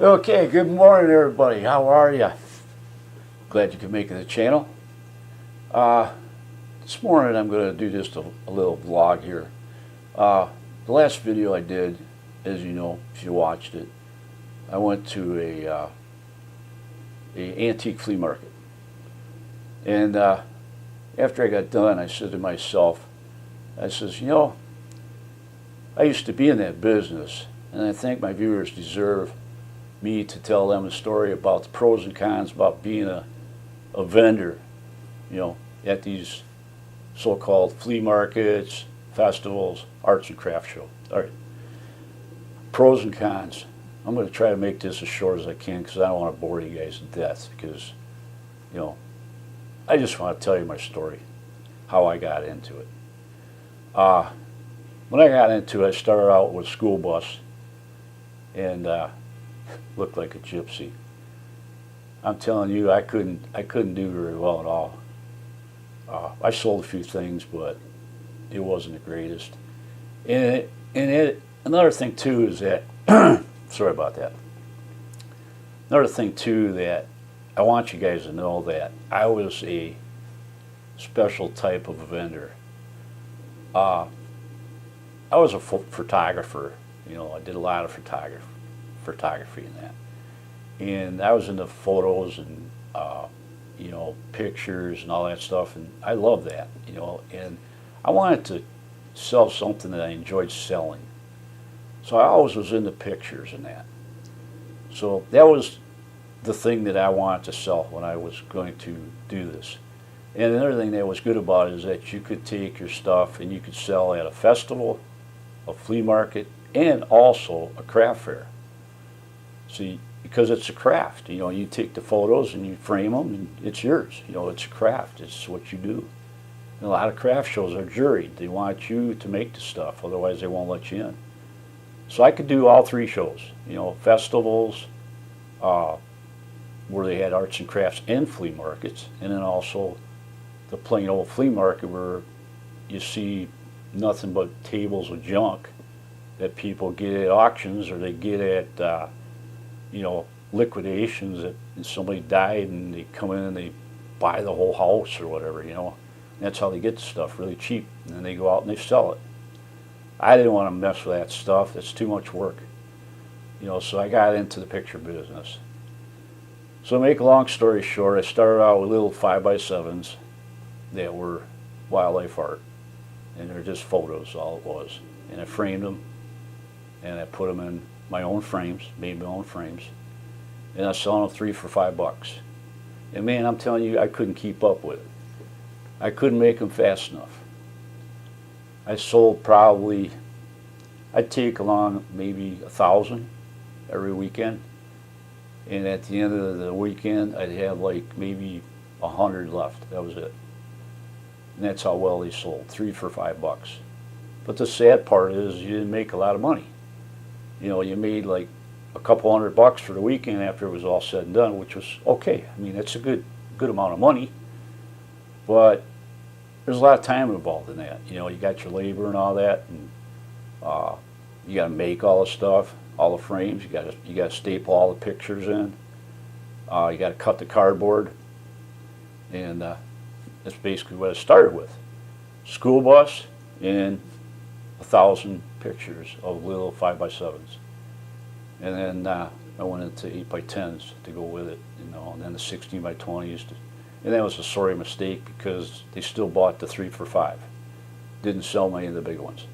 Okay, good morning everybody. How are you? Glad you could make it to the channel. This morning I'm going to do just a little vlog here. The last video I did, as you know, if you watched it, I went to a antique flea market. And after I got done, I said to myself, I says, you know, I used to be in that business, and I think my viewers deserve me to tell them a story about the pros and cons about being a vendor, you know, at these so-called flea markets, festivals, arts and crafts show. All right, pros and cons. I'm going to try to make this as short as I can because I don't want to bore you guys to death because, you know, I just want to tell you my story, how I got into it. When I got into it, I started out with a school bus and looked like a gypsy. I'm telling you, I couldn't do very well at all. I sold a few things, but it wasn't the greatest. And another thing too is that sorry about that. Another thing too that I want you guys to know that I was a special type of a vendor. I was a photographer. You know, I did a lot of photography in that, and I was into photos and you know, pictures and all that stuff, and I love that, you know, and I wanted to sell something that I enjoyed selling, so I always was into pictures and that. So that was the thing that I wanted to sell when I was going to do this. And another thing that was good about it is that you could take your stuff and you could sell at a festival, a flea market, and also a craft fair. See, because it's a craft, you know, you take the photos and you frame them and it's yours. You know, it's a craft, it's what you do. And a lot of craft shows are juried. They want you to make the stuff, otherwise they won't let you in. So I could do all three shows, you know, festivals, where they had arts and crafts and flea markets, and then also the plain old flea market where you see nothing but tables of junk that people get at auctions or they get at you know, liquidations that somebody died and they come in and they buy the whole house or whatever, you know. And that's how they get the stuff, really cheap, and then they go out and they sell it. I didn't want to mess with that stuff. That's too much work, you know, so I got into the picture business. So to make a long story short, I started out with little 5x7s that were wildlife art, and they're just photos, all it was. And I framed them, and I put them in my own frames, made my own frames, and I was selling them 3 for $5. And man, I'm telling you, I couldn't keep up with it. I couldn't make them fast enough. I sold probably, I'd take along maybe 1,000 every weekend, and at the end of the weekend, I'd have like maybe 100 left. That was it. And that's how well they sold, 3 for $5. But the sad part is you didn't make a lot of money. You know, you made like a couple $100 for the weekend after it was all said and done, which was okay. I mean, that's a good amount of money, but there's a lot of time involved in that. You know, you got your labor and all that, and you got to make all the stuff, all the frames. You got to staple all the pictures in. You got to cut the cardboard, and that's basically what I started with: school bus and 1,000 pictures of little 5x7s, and then I went into 8x10s to go with it, you know, and then the 16x20s, and that was a sorry mistake because they still bought the 3 for $5. Didn't sell many of the big ones.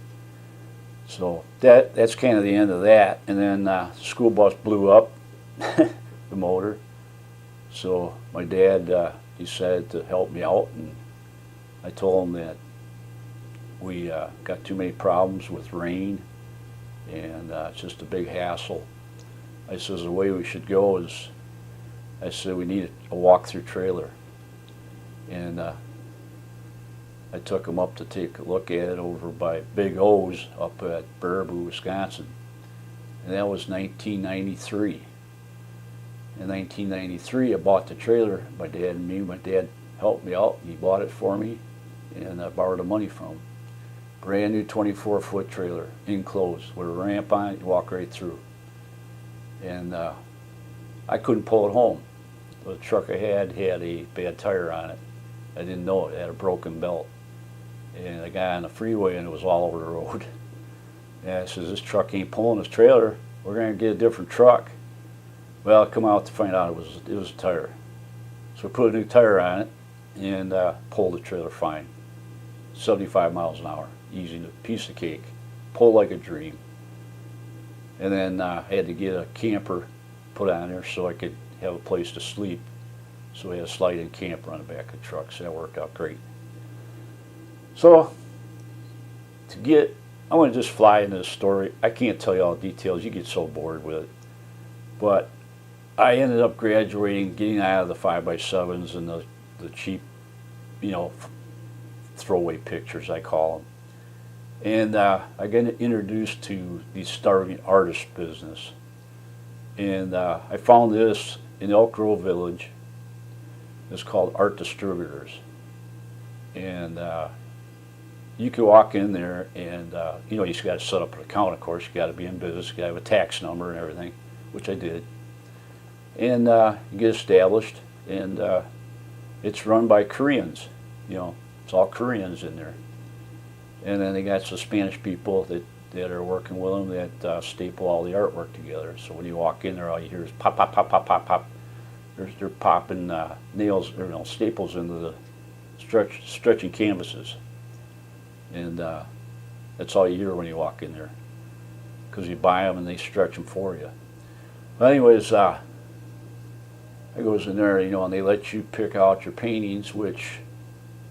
So that's kind of the end of that. And then the school bus blew up, the motor. So my dad decided to help me out, and I told him that we got too many problems with rain, and it's just a big hassle. I says the way we should go is, I said we need a walk-through trailer, and I took him up to take a look at it over by Big O's up at Baraboo, Wisconsin, and that was 1993. In 1993, I bought the trailer. My dad helped me out, and he bought it for me, and I borrowed the money from him. Brand new 24-foot trailer, enclosed, with a ramp on it, you walk right through. And I couldn't pull it home. The truck I had a bad tire on it. I didn't know it. It had a broken belt. And I got on the freeway and it was all over the road. And I says, this truck ain't pulling this trailer. We're going to get a different truck. Well, I come out to find out it was a tire. So I put a new tire on it and pulled the trailer fine. 75 miles an hour. Easy, piece of cake. Pulled like a dream. And then I had to get a camper put on there so I could have a place to sleep. So we had a slide-in camper on the back of the truck, so that worked out great. So, I want to just fly into the story. I can't tell you all the details, you get so bored with it. But I ended up graduating, getting out of the 5x7s and the cheap, throwaway pictures, I call them. And I got introduced to the starving artist business. And I found this in Elk Grove Village. It's called Art Distributors. And you can walk in there and, you just got to set up an account, of course. You got to be in business. You got to have a tax number and everything, which I did. And you get established, and it's run by Koreans. It's all Koreans in there. And then they got some Spanish people that are working with them that staple all the artwork together. So when you walk in there, all you hear is pop, pop, pop, pop, pop, pop. They're popping nails or staples into the stretching canvases. And that's all you hear when you walk in there, because you buy them and they stretch them for you. But anyways, I goes in there, and they let you pick out your paintings, which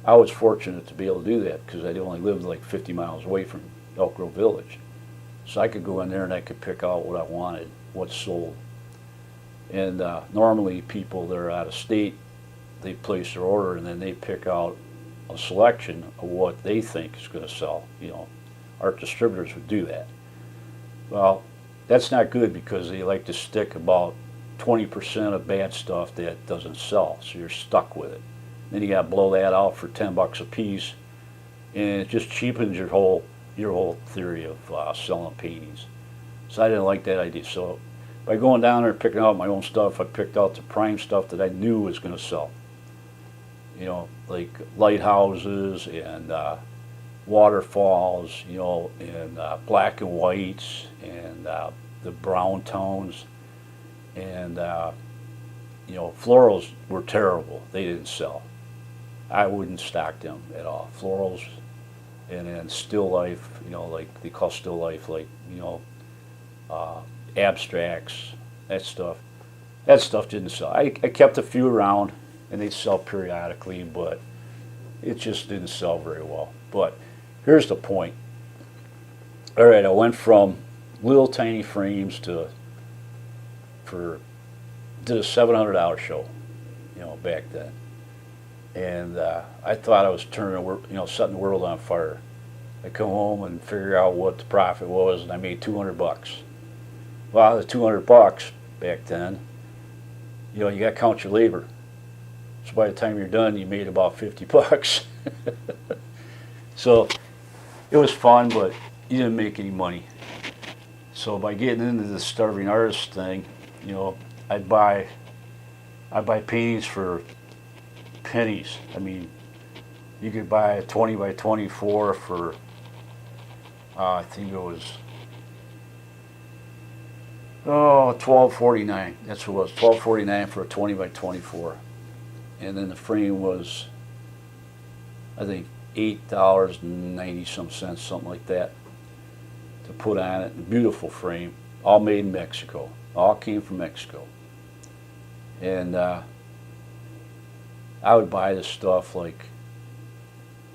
I was fortunate to be able to do that because I only lived like 50 miles away from Elk Grove Village. So I could go in there and I could pick out what I wanted, what's sold. And normally people that are out of state, they place their order and then they pick out a selection of what they think is going to sell. Art distributors would do that. Well, that's not good because they like to stick about 20% of bad stuff that doesn't sell, so you're stuck with it. Then you got to blow that out for $10 a piece, and it just cheapens your whole theory of selling paintings. So I didn't like that idea. So by going down there and picking out my own stuff, I picked out the prime stuff that I knew was going to sell. Like lighthouses and waterfalls, and black and whites and the brown tones, and florals were terrible. They didn't sell. I wouldn't stock them at all. Florals, and then still life, like they call still life, like abstracts, that stuff. That stuff didn't sell. I kept a few around, and they'd sell periodically, but it just didn't sell very well. But here's the point. All right, I went from little tiny frames did a $700 show, back then. And I thought I was setting the world on fire. I come home and figure out what the profit was, and I made $200. Well, the $200 back then, you got to count your labor. So by the time you're done, you made about $50. So it was fun, but you didn't make any money. So by getting into the starving artist thing, I'd buy paintings for pennies. I mean, you could buy a 20 by 24 for I think it was $12.49. That's what it was, $12.49 for a 20 by 24. And then the frame was, I think, $8.90 some cents, something like that, to put on it. A beautiful frame, all made in Mexico. All came from Mexico. And I would buy this stuff like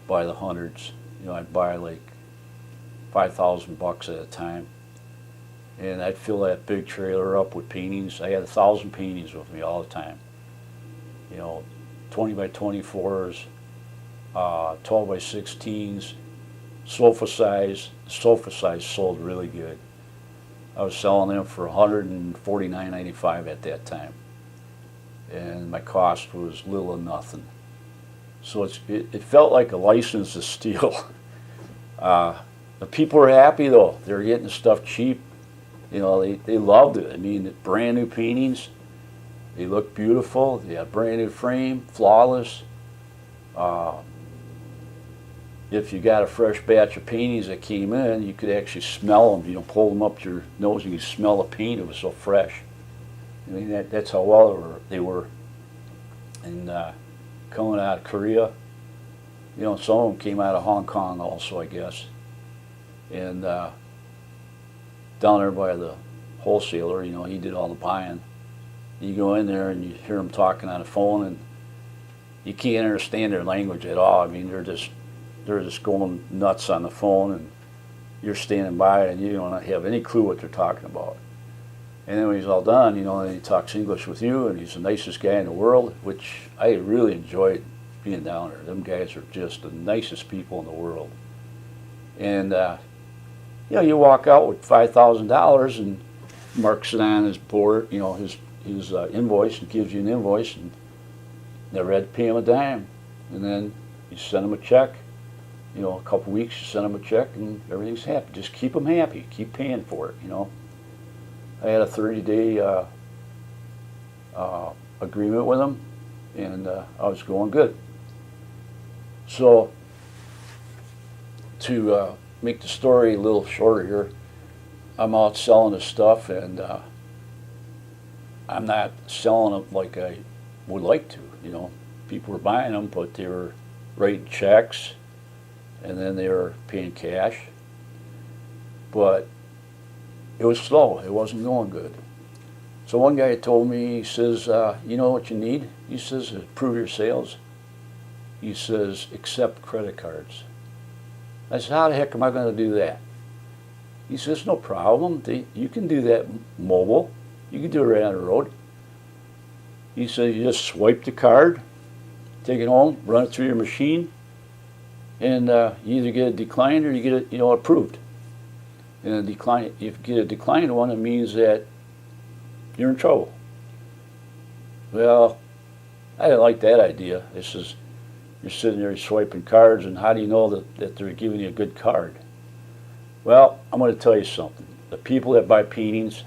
by the hundreds. I'd buy like $5,000 at a time. And I'd fill that big trailer up with paintings. I had 1,000 paintings with me all the time. 20 by 24s, 12 by 16s, sofa size. Sofa size sold really good. I was selling them for $149.95 at that time. And my cost was little or nothing. So it felt like a license to steal. The people were happy though. They were getting the stuff cheap. They loved it. I mean, brand new paintings. They looked beautiful. They had brand new frame, flawless. Uh, if you got a fresh batch of paintings that came in, you could actually smell them. You know, pull them up to your nose and you could smell the paint. It was so fresh. I mean, that's how well they were. And coming out of Korea, you know, some of them came out of Hong Kong also, I guess. And down there by the wholesaler, you know, he did all the buying. You go in there and you hear them talking on the phone, and you can't understand their language at all. I mean, they're just going nuts on the phone, and you're standing by and you don't have any clue what they're talking about. And then when he's all done, you know, then he talks English with you, and he's the nicest guy in the world, which I really enjoyed being down there. Them guys are just the nicest people in the world. And you know, you walk out with $5,000 and marks it on his board, you know, his invoice, and gives you an invoice, and never had to pay him a dime. And then you send him a check, you know, a couple weeks, you send him a check, and everything's happy. Just keep them happy. Keep paying for it, you know. I had a 30-day agreement with him, and I was going good. So, to make the story a little shorter here, I'm out selling this stuff, and I'm not selling them like I would like to, you know. People were buying them, but they were writing checks, and then they were paying cash. But it was slow. It wasn't going good. So one guy told me, he says, you know what you need? He says, to improve your sales. He says, accept credit cards. I said, how the heck am I going to do that? He says, no problem. You can do that mobile. You can do it right on the road. He says, you just swipe the card, take it home, run it through your machine, and you either get it declined or you get it, you know, approved. And a decline, if you get a declined one, it means that you're in trouble. Well, I didn't like that idea. This is, you're sitting there swiping cards, and how do you know that they're giving you a good card? Well, I'm going to tell you something. The people that buy paintings,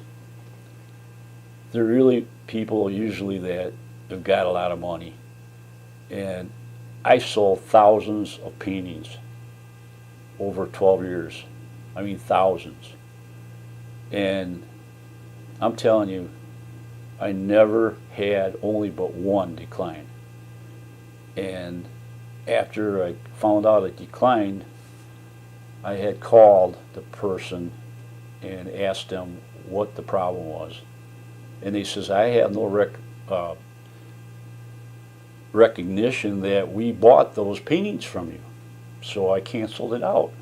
they're really people usually that have got a lot of money. And I sold thousands of paintings over 12 years. I mean, thousands. And I'm telling you, I never had only but one decline. And after I found out it declined, I had called the person and asked them what the problem was. And he says, I have no recognition that we bought those paintings from you. So I canceled it out.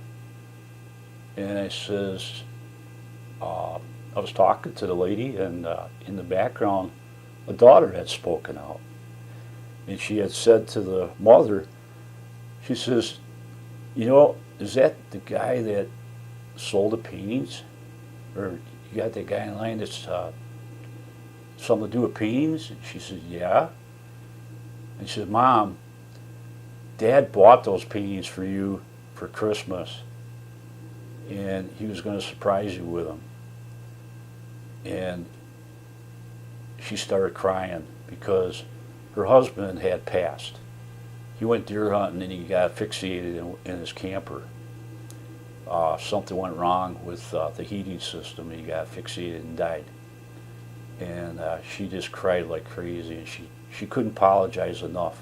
And I says, I was talking to the lady, and in the background, a daughter had spoken out. And she had said to the mother, she says, you know, is that the guy that sold the paintings? Or you got that guy in line that's something to do with paintings? And she said, yeah. And she said, Mom, Dad bought those paintings for you for Christmas, and he was going to surprise you with them. And she started crying because her husband had passed. He went deer hunting and he got asphyxiated in his camper. Something went wrong with the heating system, and he got asphyxiated and died. And she just cried like crazy, and she couldn't apologize enough.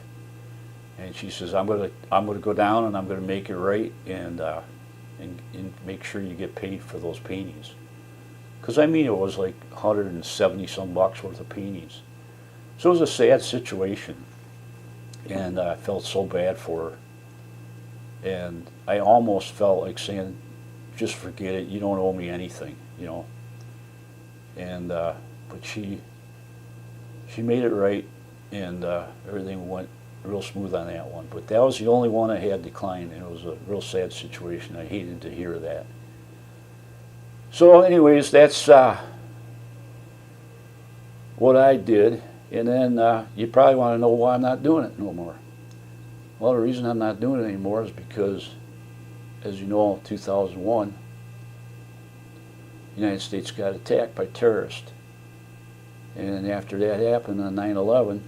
And she says, I'm gonna go down and I'm gonna make it right, and make sure you get paid for those paintings. Because I mean, it was like 170 some bucks worth of paintings. So it was a sad situation, and I felt so bad for her. And I almost felt like saying, just forget it, you don't owe me anything, you know. And but she made it right, and everything went real smooth on that one. But that was the only one I had declined, and it was a real sad situation. I hated to hear that. So anyways, that's what I did. And then you probably want to know why I'm not doing it no more. Well, the reason I'm not doing it anymore is because, as you know, in 2001, the United States got attacked by terrorists. And after that happened on 9/11,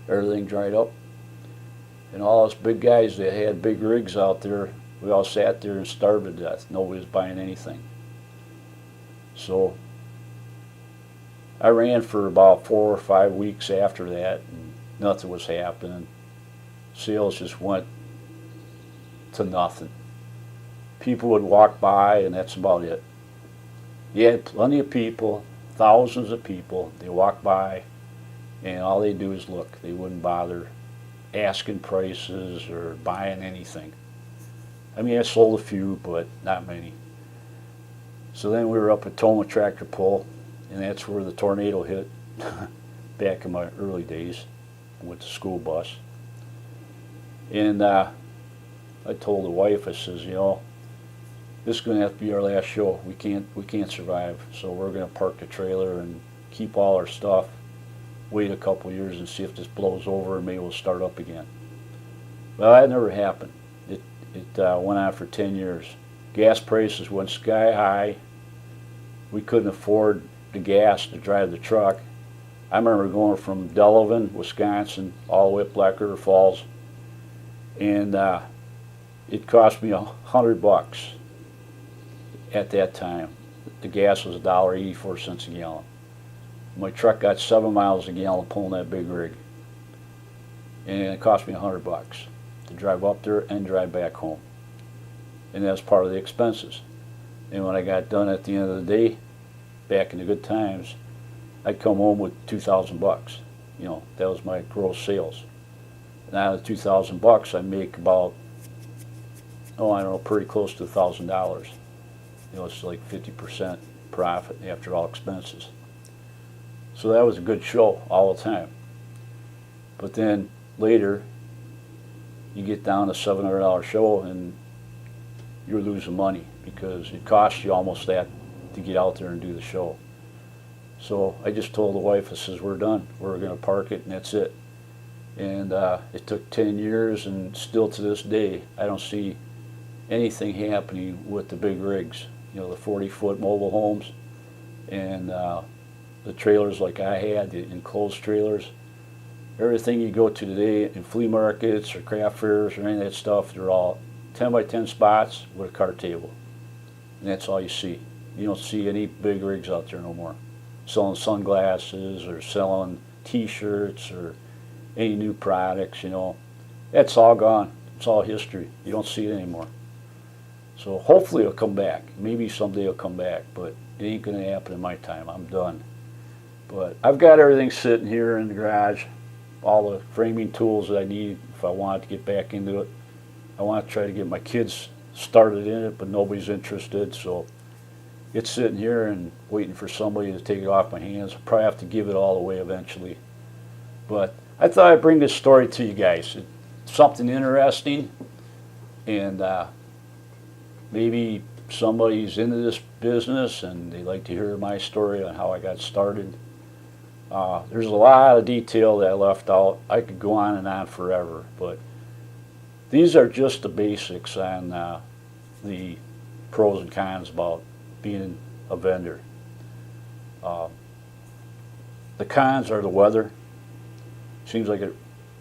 everything dried up. And all us big guys that had big rigs out there, we all sat there and starved to death. Nobody was buying anything. So I ran for about 4 or 5 weeks after that, and nothing was happening. Sales just went to nothing. People would walk by, and that's about it. You had plenty of people, thousands of people. They walk by, and all they do is look. They wouldn't bother asking prices or buying anything. I mean, I sold a few, but not many. So then we were up at Toma Tractor Pull, and that's where the tornado hit back in my early days with the school bus. And I told the wife, I says, you know, this is going to have to be our last show. We can't survive. So we're going to park the trailer and keep all our stuff, wait a couple years and see if this blows over and maybe we'll start up again. Well, that never happened. It went on for 10 years. Gas prices went sky high. We couldn't afford the gas to drive the truck. I remember going from Delavan, Wisconsin, all the way up Black River Falls, and it cost me $100 at that time. The gas was $1.84 a gallon. My truck got 7 miles a gallon pulling that big rig, and it cost me $100 to drive up there and drive back home, and that was part of the expenses. And when I got done at the end of the day, back in the good times, I'd come home with $2,000. You know, that was my gross sales. And out of $2,000, I make about, I don't know, pretty close to $1,000. You know, it's like 50% profit after all expenses. So that was a good show all the time. But then later, you get down to $700 show and you're losing money because it costs you almost that to get out there and do the show. So I just told the wife, I says, we're done. We're going to park it and that's it. And it took 10 years, and still to this day, I don't see anything happening with the big rigs. You know, the 40-foot mobile homes and the trailers like I had, the enclosed trailers. Everything you go to today in flea markets or craft fairs or any of that stuff, they're all 10 by 10 spots with a card table. And that's all you see. You don't see any big rigs out there no more. Selling sunglasses or selling t-shirts or any new products, you know. That's all gone. It's all history. You don't see it anymore. So hopefully it'll come back. Maybe someday it'll come back, but it ain't going to happen in my time. I'm done. But I've got everything sitting here in the garage, all the framing tools that I need if I want to get back into it. I want to try to get my kids started in it, but nobody's interested, so it's sitting here and waiting for somebody to take it off my hands. I'll probably have to give it all away eventually. But I thought I'd bring this story to you guys. It's something interesting, and maybe somebody's into this business and they like to hear my story on how I got started. There's a lot of detail that I left out. I could go on and on forever, but these are just the basics on the pros and cons about being a vendor. The cons are the weather. Seems like it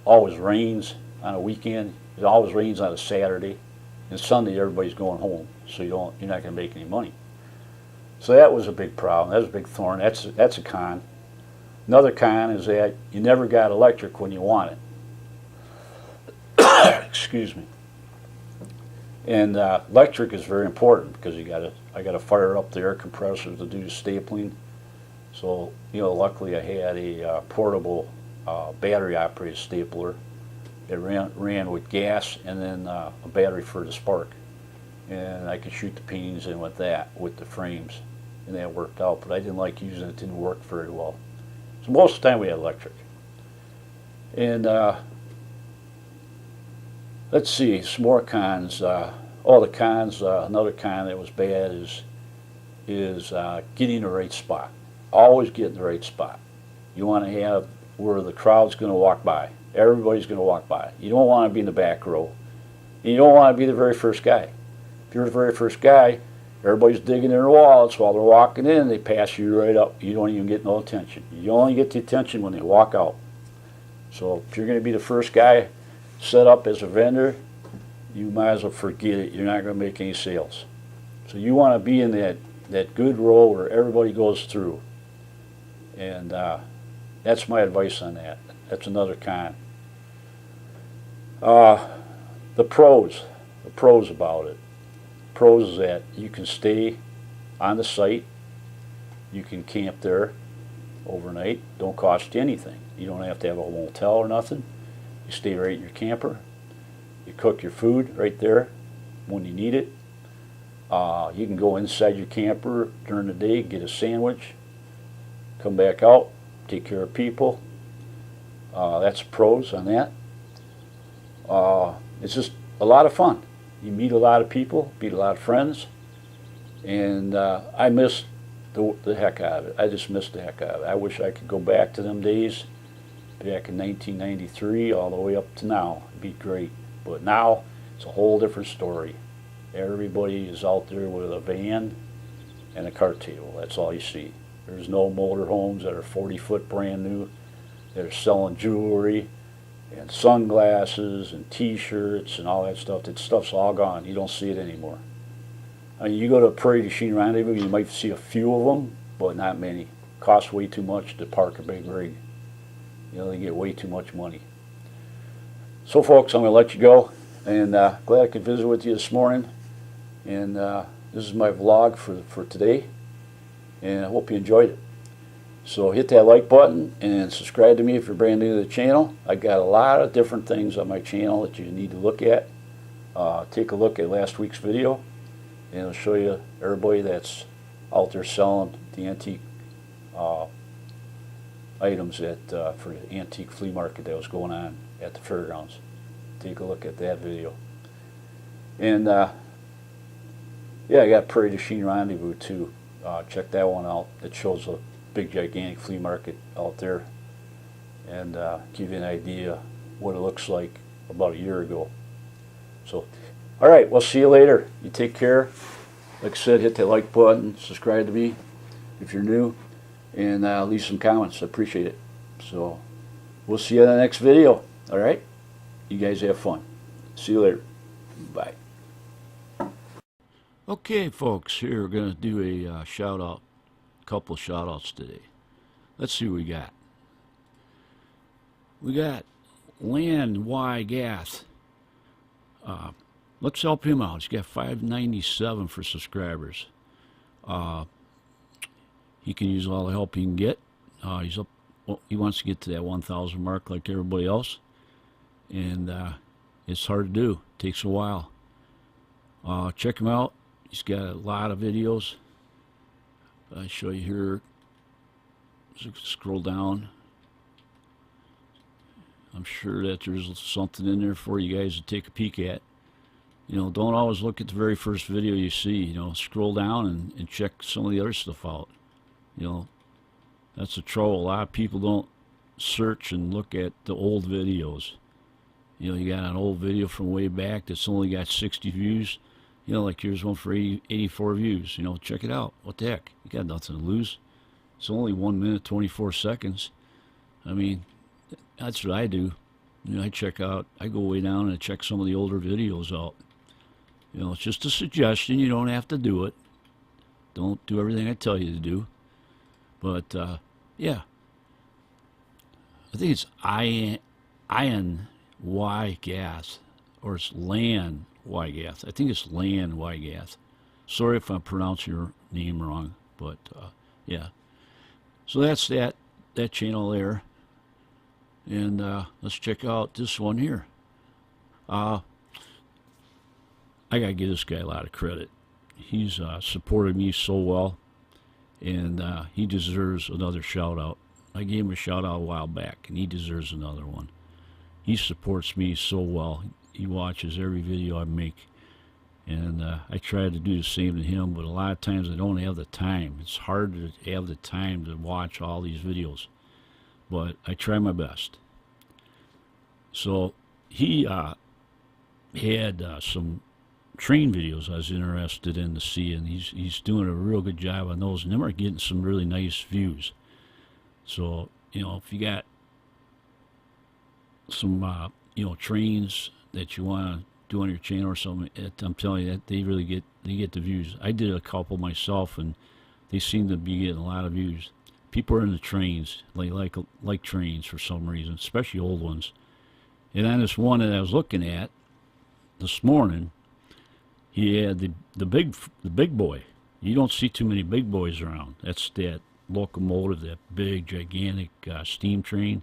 always rains on a weekend. It always rains on a Saturday. And Sunday everybody's going home, so you're not going to make any money. So that was a big problem. That was a big thorn. That's a con. Another con is that you never got electric when you want it. Excuse me. And electric is very important because I got to fire up the air compressor to do the stapling. So luckily I had a portable battery operated stapler. It ran with gas and then a battery for the spark, and I could shoot the paintings in with that, with the frames, and that worked out. But I didn't like using it; it didn't work very well. So most of the time we had electric. And let's see, some more cons. The cons. Another con that was bad is getting the right spot. Always get in the right spot. You want to have where the crowd's going to walk by. Everybody's going to walk by. You don't want to be in the back row. You don't want to be the very first guy. If you're the very first guy, Everybody's digging their wallets while they're walking in. They pass you right up. You don't even get no attention. You only get the attention when they walk out. So if you're going to be the first guy set up as a vendor, you might as well forget it. You're not going to make any sales. So you want to be in that good row where everybody goes through. And that's my advice on that. That's another con. The pros about it. Pros is that you can stay on the site. You can camp there overnight. Don't cost you anything. You don't have to have a motel or nothing. You stay right in your camper. You cook your food right there when you need it. You can go inside your camper during the day, get a sandwich, come back out, take care of people. That's pros on that. It's just a lot of fun. You meet a lot of people, meet a lot of friends, and I miss the heck out of it. I just miss the heck out of it. I wish I could go back to them days, back in 1993 all the way up to now. It'd be great. But now it's a whole different story. Everybody is out there with a van and a cart table. That's all you see. There's no motorhomes that are 40-foot brand new. They're selling jewelry and sunglasses and t-shirts and all that stuff. That stuff's all gone. You don't see it anymore. I mean, you go to a Prairie du Chien Rendezvous, you might see a few of them, but not many. Costs way too much to park a big rig. You know, they get way too much money. So folks, I'm going to let you go, and glad I could visit with you this morning. And this is my vlog for today, and I hope you enjoyed it. So hit that like button and subscribe to me if you're brand new to the channel. I got a lot of different things on my channel that you need to look at. Take a look at last week's video, and it'll show you everybody that's out there selling the antique items for the antique flea market that was going on at the fairgrounds. Take a look at that video. And yeah, I got Prairie du Chien Rendezvous too. Check that one out. It shows a big gigantic flea market out there, and give you an idea what it looks like about a year ago. So alright, we'll see you later. You take care. Like I said, hit that like button, subscribe to me if you're new, and leave some comments. I appreciate it. So we'll see you in the next video. Alright, you guys have fun. See you later. Bye. Okay folks, here we're going to do a shout out. Couple shout outs today. Let's see what we got. We got Land Y Gath. Let's help him out. He's got 597 for subscribers. He can use all the help he can get. He's up. Well, he wants to get to that 1,000 mark like everybody else, and it's hard to do. It takes a while. Check him out. He's got a lot of videos. I show you here. Scroll down. I'm sure that there's something in there for you guys to take a peek at. You know, don't always look at the very first video you see. You know, scroll down and check some of the other stuff out. You know, that's the trouble. A lot of people don't search and look at the old videos. You know, you got an old video from way back that's only got 60 views. You know, like here's one for 84 views. You know, check it out. What the heck? You got nothing to lose. It's only 1 minute, 24 seconds. I mean, that's what I do. You know, I go way down and I check some of the older videos out. You know, it's just a suggestion. You don't have to do it. Don't do everything I tell you to do. But, yeah. I think it's Iron Y Gas, or it's Land Wygath. I think it's Land Wygath. Sorry if I pronounce your name wrong, but yeah. So that's that channel there, and let's check out this one here. I gotta give this guy a lot of credit. He's supported me so well, and he deserves another shout out. I gave him a shout out a while back, and he deserves another one. He supports me so well. He watches every video I make, and I try to do the same to him, but a lot of times I don't have the time. It's hard to have the time to watch all these videos, but I try my best. So he had some train videos I was interested in to see, and he's doing a real good job on those, and them are getting some really nice views. So, you know, if you got some, you know, trains that you want to do on your channel or something, I'm telling you that they get the views. I did a couple myself, and they seem to be getting a lot of views. People are into trains, like trains for some reason, especially old ones. And on this one that I was looking at this morning, he had the big boy. You don't see too many big boys around. That's that locomotive, that big gigantic steam train,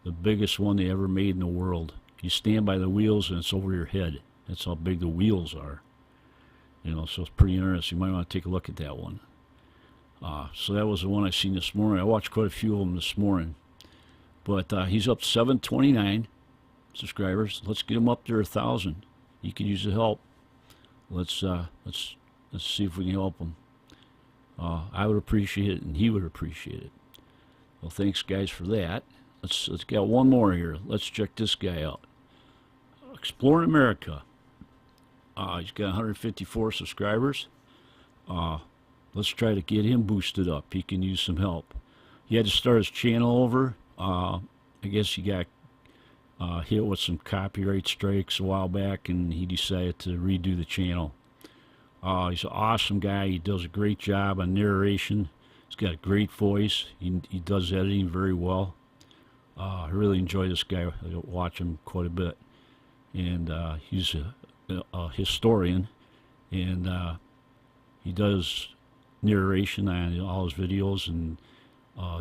the biggest one they ever made in the world. You stand by the wheels and it's over your head. That's how big the wheels are. You know, so it's pretty interesting. You might want to take a look at that one. So that was the one I seen this morning. I watched quite a few of them this morning. But he's up to 729 subscribers. Let's get him up there 1,000. You could use the help. Let's see if we can help him. I would appreciate it, and he would appreciate it. Well, thanks guys for that. Let's get one more here. Let's check this guy out. Exploring America. He's got 154 subscribers. Let's try to get him boosted up. He can use some help. He had to start his channel over. I guess he got hit with some copyright strikes a while back, and he decided to redo the channel. He's an awesome guy. He does a great job on narration. He's got a great voice. He does editing very well. I really enjoy this guy. I watch him quite a bit. And he's a historian, and he does narration on all his videos, and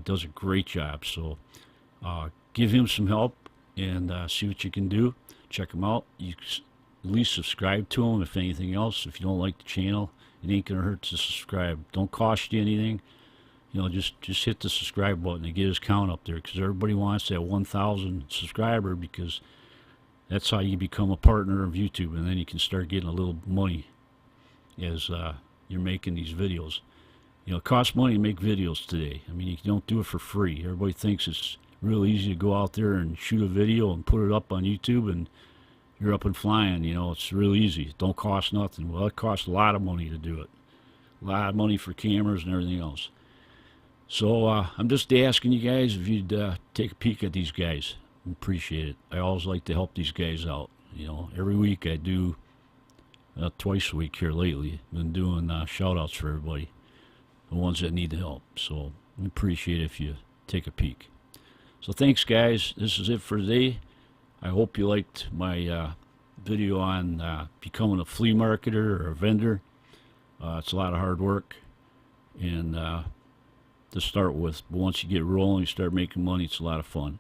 does a great job. So give him some help and see what you can do. Check him out. You at least subscribe to him, if anything else. If you don't like the channel, it ain't gonna hurt to subscribe. Don't cost you anything. You know, just hit the subscribe button and get his count up there, because everybody wants that 1,000 subscriber, because that's how you become a partner of YouTube, and then you can start getting a little money as you're making these videos. You know, it costs money to make videos today. I mean, you don't do it for free. Everybody thinks it's real easy to go out there and shoot a video and put it up on YouTube, and you're up and flying. You know, it's real easy. It don't cost nothing. Well, it costs a lot of money to do it. A lot of money for cameras and everything else. So I'm just asking you guys if you'd take a peek at these guys. Appreciate it. I always like to help these guys out. You know, every week I do, twice a week here lately, been doing shout outs for everybody, the ones that need the help. So I appreciate it if you take a peek. So thanks guys. This is it for today. I hope you liked my video on becoming a flea marketer or a vendor. It's a lot of hard work, and to start with, but once you get rolling, you start making money, it's a lot of fun.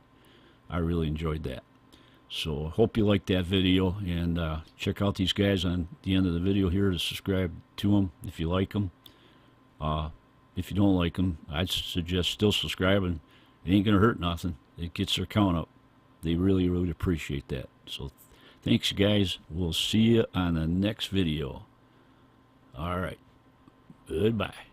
I really enjoyed that. So I hope you liked that video, and check out these guys on the end of the video here to subscribe to them if you like them. If you don't like them, I'd suggest still subscribing. It ain't gonna hurt nothing. It gets their count up. They really appreciate that. So thanks guys. We'll see you on the next video. All right. Goodbye.